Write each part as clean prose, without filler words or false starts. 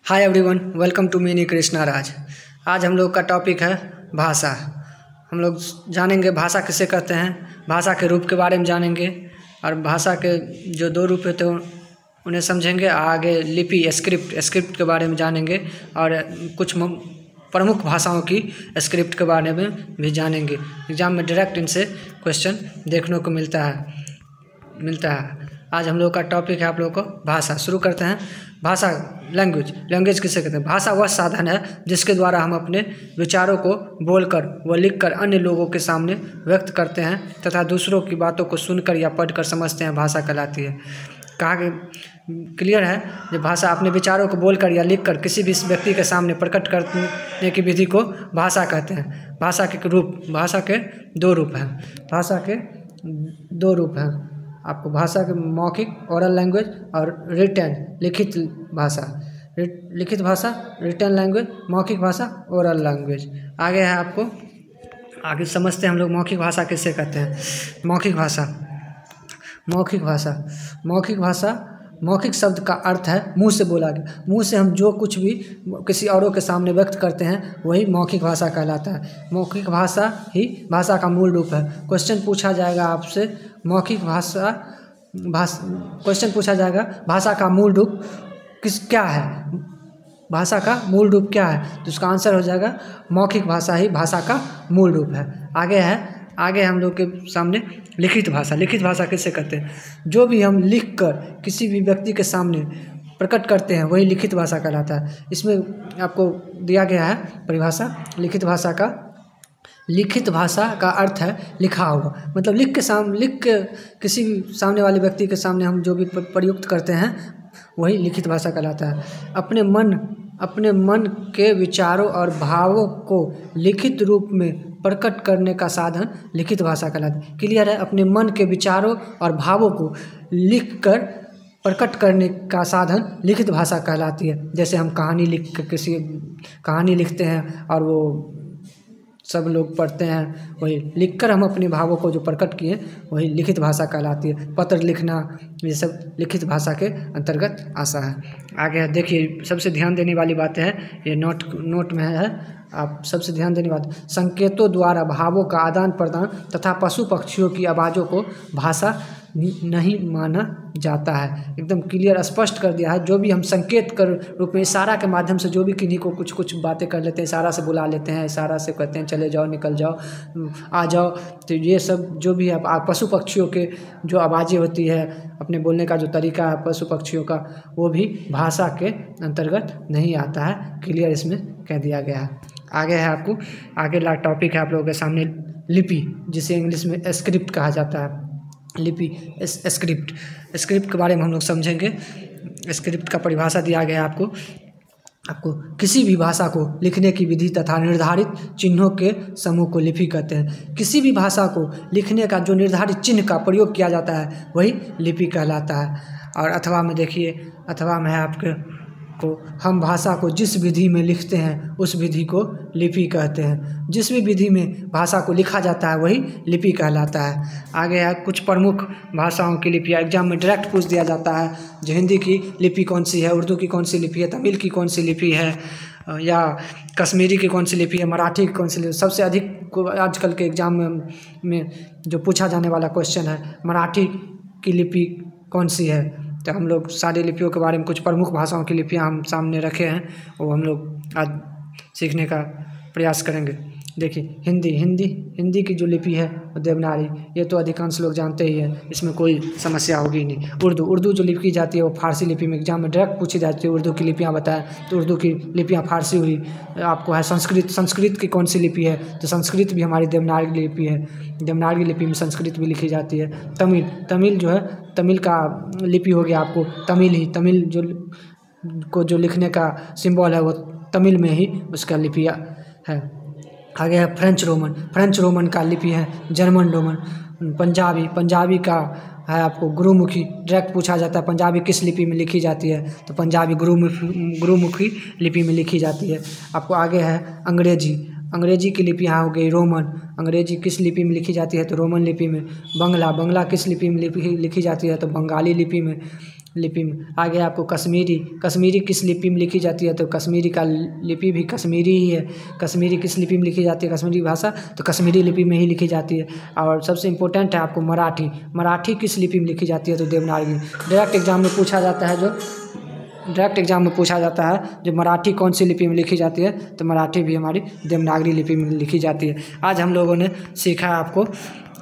Hi everyone, welcome to mini Krishna Raj. आज हम लोग का टॉपिक है भाषा। हम लोग जानेंगे भाषा किसे कहते हैं, भाषा के रूप के बारे में जानेंगे और भाषा के जो दो रूप होते हैं उन्हें समझेंगे। आगे लिपि स्क्रिप्ट के बारे में जानेंगे और कुछ प्रमुख भाषाओं की स्क्रिप्ट के बारे में भी जानेंगे। एग्जाम में डायरेक्ट इनसे क्वेश्चन देखने को मिलता है। आज हम लोग का टॉपिक है आप लोगों को भाषा। शुरू करते हैं। भाषा लैंग्वेज किसे कहते हैं? भाषा वह साधन है जिसके द्वारा हम अपने विचारों को बोलकर व लिखकर अन्य लोगों के सामने व्यक्त करते हैं तथा दूसरों की बातों को सुनकर या पढ़कर समझते हैं, भाषा कहलाती है। कहा कि क्लियर है, जब भाषा अपने विचारों को बोलकर या लिखकर किसी भी व्यक्ति के सामने प्रकट करने की विधि को भाषा कहते हैं। भाषा के दो रूप हैं। आपको भाषा के मौखिक ओरल लैंग्वेज और रिटन लिखित भाषा रिटन लैंग्वेज, मौखिक भाषा ओरल लैंग्वेज। आगे है आपको आगे समझते हैं हम लोग मौखिक भाषा किससे कहते हैं। मौखिक शब्द का अर्थ है मुंह से बोला गया। मुंह से हम जो कुछ भी किसी औरों के सामने व्यक्त करते हैं वही मौखिक भाषा कहलाता है। मौखिक भाषा ही भाषा का मूल रूप है। क्वेश्चन पूछा जाएगा आपसे भाषा का मूल रूप क्या है, भाषा का मूल रूप क्या है, तो उसका आंसर हो जाएगा मौखिक भाषा ही भाषा का मूल रूप है। आगे हम लोग के सामने लिखित भाषा किससे कहते हैं? जो भी हम लिख कर किसी भी व्यक्ति के सामने प्रकट करते हैं वही लिखित भाषा कहलाता है। इसमें आपको दिया गया है परिभाषा। लिखित भाषा का अर्थ है लिखा हुआ, मतलब लिख के किसी भी सामने वाले व्यक्ति के सामने हम जो भी प्रयुक्त करते हैं वही लिखित भाषा कहलाता है। अपने मन के विचारों और भावों को लिखित रूप में प्रकट करने का साधन लिखित भाषा कहलाता है। क्लियर है? अपने मन के विचारों और भावों को लिखकर प्रकट करने का साधन लिखित भाषा कहलाती है। जैसे हम किसी कहानी लिखते हैं और वो सब लोग पढ़ते हैं, वही लिखकर हम अपने भावों को जो प्रकट किए वही लिखित भाषा कहलाती है। पत्र लिखना ये सब लिखित भाषा के अंतर्गत आता है। आगे देखिए, सबसे ध्यान देने वाली बातें हैं, ये नोट में है, आप सबसे ध्यान देने वाली संकेतों द्वारा भावों का आदान प्रदान तथा पशु पक्षियों की आवाज़ों को भाषा नहीं माना जाता है। एकदम क्लियर स्पष्ट कर दिया है। जो भी हम संकेत कर रूप में इशारा के माध्यम से जो भी किन्हीं को कुछ बातें कर लेते हैं, इशारा से बुला लेते हैं, इशारा से कहते हैं चले जाओ, निकल जाओ, आ जाओ, तो ये सब जो भी है पशु पक्षियों के जो आवाज़ें होती है, अपने बोलने का जो तरीका है पशु पक्षियों का, वो भी भाषा के अंतर्गत नहीं आता है। क्लियर इसमें कह दिया गया है। आगे है आपको आगे टॉपिक है आप लोगों के सामने लिपि, जिसे इंग्लिश में स्क्रिप्ट कहा जाता है। स्क्रिप्ट के बारे में हम लोग समझेंगे। स्क्रिप्ट का परिभाषा दिया गया है आपको किसी भी भाषा को लिखने की विधि तथा निर्धारित चिन्हों के समूह को लिपि कहते हैं। किसी भी भाषा को लिखने का जो निर्धारित चिन्ह का प्रयोग किया जाता है वही लिपि कहलाता है। और अथवा में देखिए, अथवा में है आपके हम भाषा को जिस विधि में लिखते हैं उस विधि को लिपि कहते हैं। जिस भी विधि में भाषा को लिखा जाता है वही लिपि कहलाता है। आगे है कुछ प्रमुख भाषाओं की लिपियाँ। एग्जाम में डायरेक्ट पूछ दिया जाता है, जो हिंदी की लिपि कौन सी है, उर्दू की कौन सी लिपि है, तमिल की कौन सी लिपि है, या कश्मीरी की कौन सी लिपि है, मराठी की कौन सी लिपि। सबसे अधिक आजकल के एग्जाम में जो पूछा जाने वाला क्वेश्चन है, मराठी की लिपि कौन सी है। तो हम लोग सारी लिपियों के बारे में कुछ प्रमुख भाषाओं की लिपियाँ हम सामने रखे हैं, वो हम लोग आज सीखने का प्रयास करेंगे। देखिए, हिंदी की जो लिपि है वो देवनागरी, ये तो अधिकांश लोग जानते ही हैं, इसमें कोई समस्या होगी नहीं। उर्दू जो लिपि जाती है वो फारसी लिपि में एग्जाम में डायरेक्ट पूछी जाती है। उर्दू की लिपियाँ बताएं तो उर्दू की लिपियाँ फारसी हुई। आपको है संस्कृत की कौन सी लिपि है, तो संस्कृत भी हमारी देवनागरी लिपि है। देवनागरी लिपि में संस्कृत भी लिखी जाती है। तमिल जो है, तमिल का लिपि हो गया आपको तमिल जो लिखने का सिंबल है वो तमिल में ही उसका लिपियाँ है। आगे है फ्रेंच रोमन का लिपि है। जर्मन रोमन, पंजाबी का है आपको गुरुमुखी। डायरेक्ट पूछा जाता है पंजाबी किस लिपि में लिखी जाती है, तो पंजाबी गुरुमुखी लिपि में लिखी जाती है। आपको आगे है अंग्रेजी की लिपि यहाँ हो गई रोमन। अंग्रेजी किस लिपि में लिखी जाती है, तो रोमन लिपि में। बंगला किस लिपि में लिखी जाती है, तो बंगाली लिपि में। लिपि में। आगे आपको कश्मीरी किस लिपि में लिखी जाती है, तो कश्मीरी का लिपि भी कश्मीरी ही है। कश्मीरी किस लिपि में लिखी जाती है, कश्मीरी भाषा, तो कश्मीरी लिपि में ही लिखी जाती है। और सबसे इम्पोर्टेंट है आपको मराठी किस लिपि में लिखी जाती है, तो देवनागरी। डायरेक्ट एग्जाम में पूछा जाता है जो मराठी कौन सी लिपि में लिखी जाती है, तो मराठी भी हमारी देवनागरी लिपि में लिखी जाती है। आज हम लोगों ने सीखा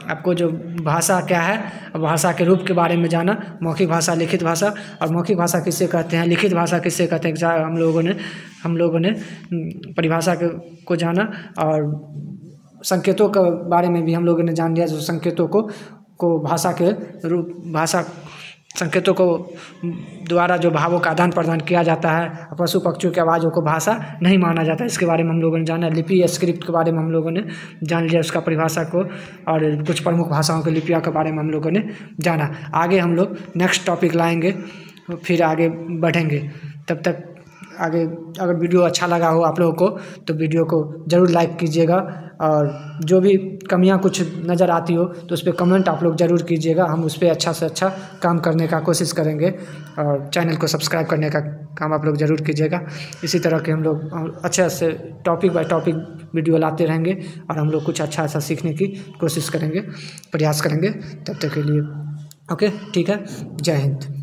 आपको जो भाषा क्या है, भाषा के रूप के बारे में जाना, मौखिक भाषा, लिखित भाषा, और मौखिक भाषा किससे कहते हैं, लिखित भाषा किससे कहते हैं। हम लोगों ने परिभाषा को जाना, और संकेतों के बारे में भी हम लोगों ने जान लिया, जो संकेतों को भाषा के रूप, संकेतों को द्वारा जो भावों का आदान प्रदान किया जाता है, पशु पक्षियों की आवाज़ों को भाषा नहीं माना जाता। इसके बारे में हम लोगों ने जाना। लिपि स्क्रिप्ट के बारे में हम लोगों ने जान लिया, उसका परिभाषा को, और कुछ प्रमुख भाषाओं की लिपियों के बारे में हम लोगों ने जाना। आगे हम लोग नेक्स्ट टॉपिक लाएंगे, फिर आगे बढ़ेंगे। तब तक आगे, अगर वीडियो अच्छा लगा हो आप लोगों को, तो वीडियो को ज़रूर लाइक कीजिएगा, और जो भी कमियां कुछ नज़र आती हो तो उस पर कमेंट आप लोग ज़रूर कीजिएगा। हम उस पर अच्छा से अच्छा काम करने का कोशिश करेंगे, और चैनल को सब्सक्राइब करने का काम आप लोग ज़रूर कीजिएगा। इसी तरह के हम लोग अच्छे से टॉपिक बाय टॉपिक वीडियो लाते रहेंगे, और हम लोग कुछ अच्छा सा सीखने की कोशिश करेंगे, प्रयास करेंगे। तब तक के लिए ओके, ठीक है। जय हिंद।